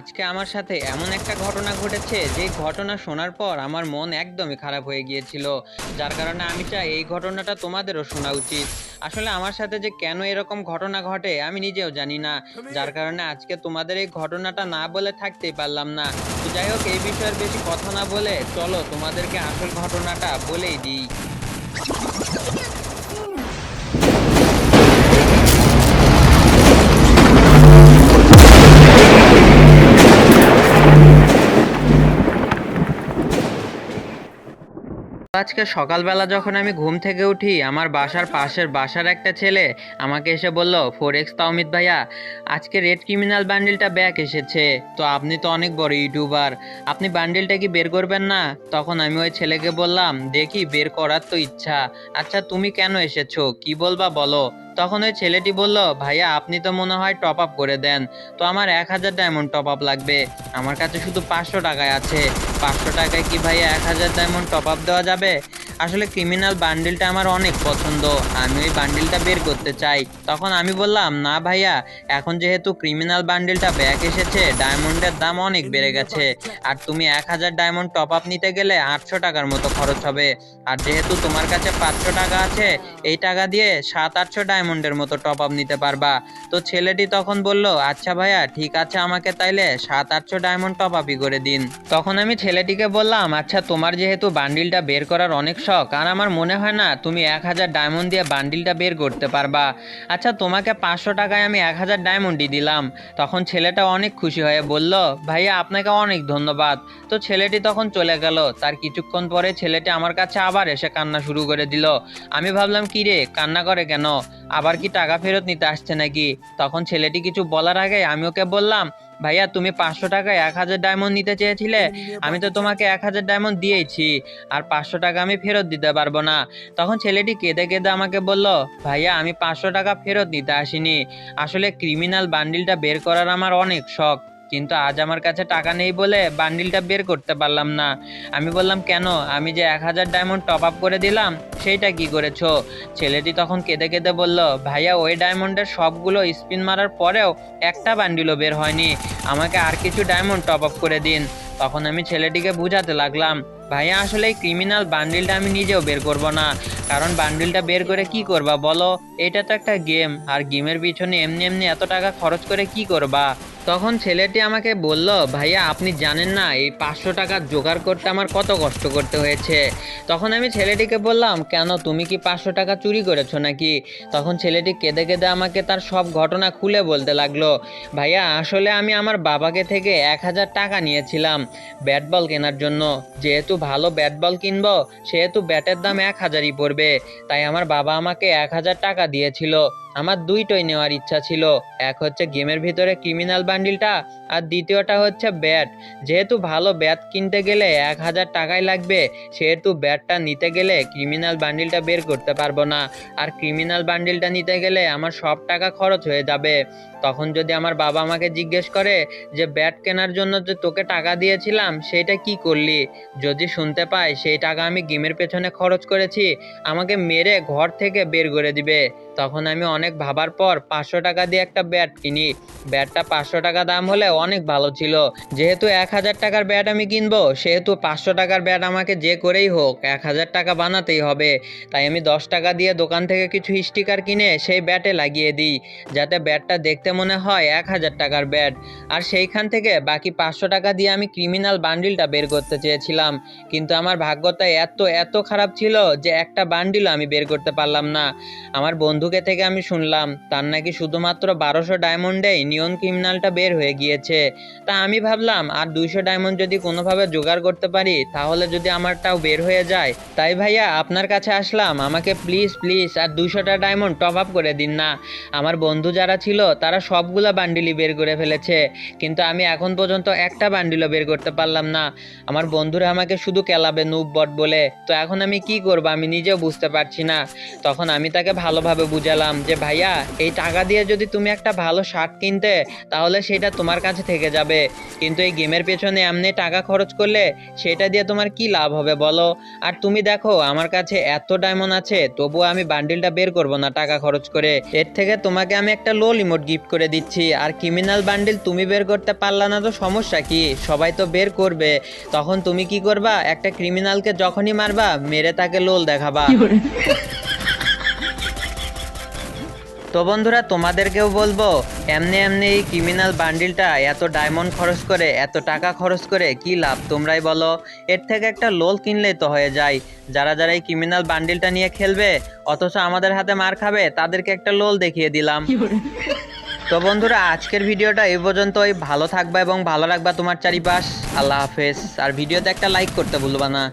আজকে আমার সাথে এমন একটা ঘটনা ঘটেছে যে ঘটনা শোনার পর আমার মন একদমই খারাপ হয়ে গিয়েছিল। যার কারণে আমি চাই এই ঘটনাটা তোমাদেরও শোনা উচিত। আসলে আমার সাথে যে কেন এরকম ঘটনা ঘটে আমি নিজেও জানি না। Come যার here! কারণে আজকে তোমাদের এই ঘটনাটা না বলে থাকতেই পারলাম না। তো যাই হোক, এই বিষয়ের বেশি কথা না বলে চলো তোমাদেরকে আসল ঘটনাটা বলেই দিই। আজকে সকালবেলা যখন আমি ঘুম থেকে উঠি, আমার বাসার পাশের বাসার একটা ছেলে আমাকে এসে বলল, ফোরেক্স তাওমিদ ভাইয়া, আজকে রেড ক্রিমিনাল বান্ডিলটা ব্যাক এসেছে। তো আপনি তো অনেক বড় ইউটিউবার, আপনি বান্ডিলটা কি বের করবেন না? তখন আমি ওই ছেলেকে বললাম, দেখি, বের করার তো ইচ্ছা। আচ্ছা, তুমি কেন এসেছো, কি বলবা বলো। তখন ওই ছেলেটি বলল, ভাইয়া আপনি তো মনে হয় টপ আপ করে দেন। তো আমার 1000 ডায়মন্ড টপ আপ লাগবে। আমার কাছে শুধু 500 টাকায় আছে। 500 টাকায় কি ভাইয়া 1000 ডায়মন্ড টপ আপ দেওয়া যাবে? আসলে ক্রিমিনাল বান্ডিলটা আমার অনেক পছন্দ, আমি ওই বান্ডিলটা বের করতে চাই। তখন আমি বললাম, না ভাইয়া, এখন যেহেতু ক্রিমিনাল বান্ডিলটা ব্যাক এসেছে, ডায়মন্ডের দাম অনেক Enemy বেড়ে গেছে। nearby, detected! আর তুমি 1000 ডায়মন্ড টপ আপ নিতে গেলে 800 টাকার মতো খরচ হবে। আর যেহেতু তোমার কাছে 500 টাকা আছে, এই টাকা দিয়ে 700-800 ডায়মন্ডের মতো টপ আপ নিতে পারবা। তো ছেলেটি তখন বলল, আচ্ছা ভাইয়া, ঠিক আছে, আমাকে তাইলে 700-800 ডায়মন্ড টপ আপই করে দিন। তখন আমি ছেলেটিকে বললাম, আচ্ছা, তোমার যেহেতু বান্ডিলটা বের করার অনেক শখ, আর আমার মনে হয় না তুমি 1000 ডায়মন্ড দিয়ে বান্ডিলটা বের করতে পারবা। আচ্ছা, তোমাকে 500 টাকায় আমি 1000 ডায়মন্ডই দিলাম। তখন ছেলেটা অনেক খুশি হয়ে বলল, ভাইয়া আপনাকে অনেক ধন্যবাদ। তো ছেলেটি তখন চলে গেল। তার কিছুক্ষণ পরে ছেলেটি আমার কাছে আবার এসে কান্না শুরু করে দিল। আমি ভাবলাম, কি রে, কান্না করে কেন? আবার কি টাকা ফেরত নিতে আসছে নাকি? তখন ছেলেটি কিছু বলার আগে আমি ওকে বললাম, ভাইয়া তুমি 500 টাকায় 1000 ডায়মন্ড নিতে চেয়েছিলে, Enemy আমি nearby, তো তোমাকে detected! 1000 ডায়মন্ড দিয়েছি। আর 500 টাকা আমি ফেরত দিতে পারবো না। তখন ছেলেটি কেঁদে কেঁদে আমাকে বলল, ভাইয়া আমি 500 টাকা ফেরত নিতে আসিনি। আসলে ক্রিমিনাল বান্ডিলটা বের করার আমার অনেক শখ, কিন্তু আজ আমার কাছে টাকা নেই বলে বান্ডিলটা বের করতে পারলাম না। আমি বললাম, কেন, আমি যে 1000 ডায়মন্ড টপ আপ করে দিলাম সেইটা কি করেছো? ছেলেটি তখন কেঁদে কেঁদে বলল, ভাইয়া ওই ডায়মন্ডের সবগুলো স্পিন মারার পরেও একটা বান্ডিলও বের হয়নি, আমাকে আর কিছু ডায়মন্ড টপ আপ করে দিন। তখন আমি ছেলেটিকে বুঝাতে লাগলাম, ভাইয়া আসলে এই ক্রিমিনাল বান্ডিলটা আমি নিজেও বের করব না। কারণ বান্ডিলটা বের করে কি করবা বলো? এটা তো একটা গেম, আর গেমের পিছনে এমনি এমনি এত টাকা খরচ করে কি করবা? তখন ছেলেটি আমাকে বলল, ভাইয়া আপনি জানেন না এই 500 টাকা জোগাড় করতে আমার কত কষ্ট করতে হয়েছে। তখন আমি ছেলেটিকে বললাম, কেন, তুমি কি 500 টাকা চুরি করেছো নাকি? তখন ছেলেটি কেঁদে কেঁদে আমাকে তার সব ঘটনা খুলে বলতে লাগলো, ভাইয়া আসলে আমি আমার বাবাকে থেকে 1000 টাকা নিয়েছিলাম ব্যাট বল কেনার জন্য। যেহেতু ভালো ব্যাট বল কিনবো, সেহেতু ব্যাটের দাম 1000ই পড়বে। তাই আমার বাবা আমাকে 1000 টাকা দিয়েছিল। আমার দুইটাই নেওয়ার ইচ্ছা ছিল, এক হচ্ছে গেমের ভিতরে ক্রিমিনাল বান্ডিলটা, আর দ্বিতীয়টা হচ্ছে ব্যাট। যেহেতু ভালো ব্যাট কিনতে গেলে 1000 টাকাই লাগবে, সেহেতু ব্যাটটা নিতে গেলে ক্রিমিনাল বান্ডিলটা বের করতে পারবো না। আর ক্রিমিনাল বান্ডিলটা নিতে গেলে আমার সব টাকা খরচ হয়ে যাবে। তখন যদি আমার বাবা আমাকে জিজ্ঞেস করে যে ব্যাট কেনার জন্য যে তোকে টাকা দিয়েছিলাম সেইটা কি করলি, যদি শুনতে পাই সেই টাকা আমি গেমের পেছনে খরচ করেছি, আমাকে মেরে ঘর থেকে বের করে দিবে। তখন আমি অনেক ভাবার পর 500 টাকা দিয়ে একটা ব্যাট কিনি। ব্যাটটা 500 টাকা দাম হলে অনেক ভালো ছিল। যেহেতু 1000 টাকার ব্যাট আমি কিনবো, সেহেতু 500 টাকার ব্যাট আমাকে যে করেই হোক 1000 টাকা বানাতেই হবে। তাই আমি 10 টাকা দিয়ে দোকান থেকে কিছু স্টিকার কিনে সেই ব্যাটে লাগিয়ে দিই, যাতে ব্যাটটা দেখতে মনে হয় 1000 টাকার ব্যাট। আর সেইখান থেকে বাকি 500 টাকা দিয়ে আমি ক্রিমিনাল বান্ডিলটা বের করতে চেয়েছিলাম। কিন্তু আমার ভাগ্যটা এত এত খারাপ ছিল যে একটা বান্ডিল আমি বের করতে পারলাম না। আমার বন্ধুকে থেকে আমি শুনলাম তার নাকি শুধুমাত্র 1200 ডায়মন্ডেই নিয়ন ক্রিমিনালটা বের হয়ে গিয়েছে। তা আমি ভাবলাম আর 200 ডায়মন্ড যদি কোনোভাবে জোগাড় করতে পারি, তাহলে যদি আমারটাও বের হয়ে যায়। তাই ভাইয়া আপনার কাছে আসলাম, আমাকে প্লিজ প্লিজ আর 200টা ডায়মন্ড টপ আপ করে দিন না। আমার বন্ধু যারা ছিল তারা সবগুলা বান্ডিলই বের করে ফেলেছে, কিন্তু আমি এখন পর্যন্ত একটা বান্ডিলও বের করতে পারলাম না। আমার বন্ধুরা আমাকে শুধু কেলাবে নুব বট বলে। তো এখন আমি কি করব আমি নিজেও বুঝতে পারছি না। তখন আমি তাকে ভালোভাবে বুঝালাম যে, ভাইয়া এই টাকা দিয়ে যদি তুমি একটা ভালো শার্ট কিনতে, তাহলে তাহলে সেটা তোমার কাছে থেকে যাবে। কিন্তু এই গেমের পেছনে এমনি টাকা খরচ করলে সেটা দিয়ে তোমার কি লাভ হবে বলো? আর তুমি দেখো আমার কাছে এত ডায়মন্ড আছে, তবুও আমি বান্ডিলটা বের করব না টাকা খরচ করে। এর থেকে তোমাকে আমি একটা লোল ইমোট গিফট করে দিচ্ছি। আর ক্রিমিনাল বান্ডিল তুমি বের করতে পারলা না তো সমস্যা কি, সবাই তো বের করবে। তখন তুমি কি করবা, একটা ক্রিমিনালকে যখনই মারবা মেরে তাকে লোল দেখাবা। তো বন্ধুরা তোমাদেরকেও বলবো, এমনি এমনি এই ক্রিমিনাল বান্ডিলটা এত ডায়মন্ড খরচ করে, এত টাকা খরচ করে কি লাভ তোমরাই বলো? এর থেকে একটা লোল কিনলেই তো হয়ে যায়। যারা যারা এই ক্রিমিনাল বান্ডিলটা নিয়ে খেলবে অথচ আমাদের হাতে মার খাবে, তাদেরকে একটা লোল দেখিয়ে দিলাম। তো বন্ধুরা আজকের ভিডিওটা এই পর্যন্তই। ভালো থাকবা এবং ভালো রাখবা তোমার চারিপাশ। আল্লাহ হাফেজ। আর ভিডিওতে একটা লাইক করতে ভুলবা না।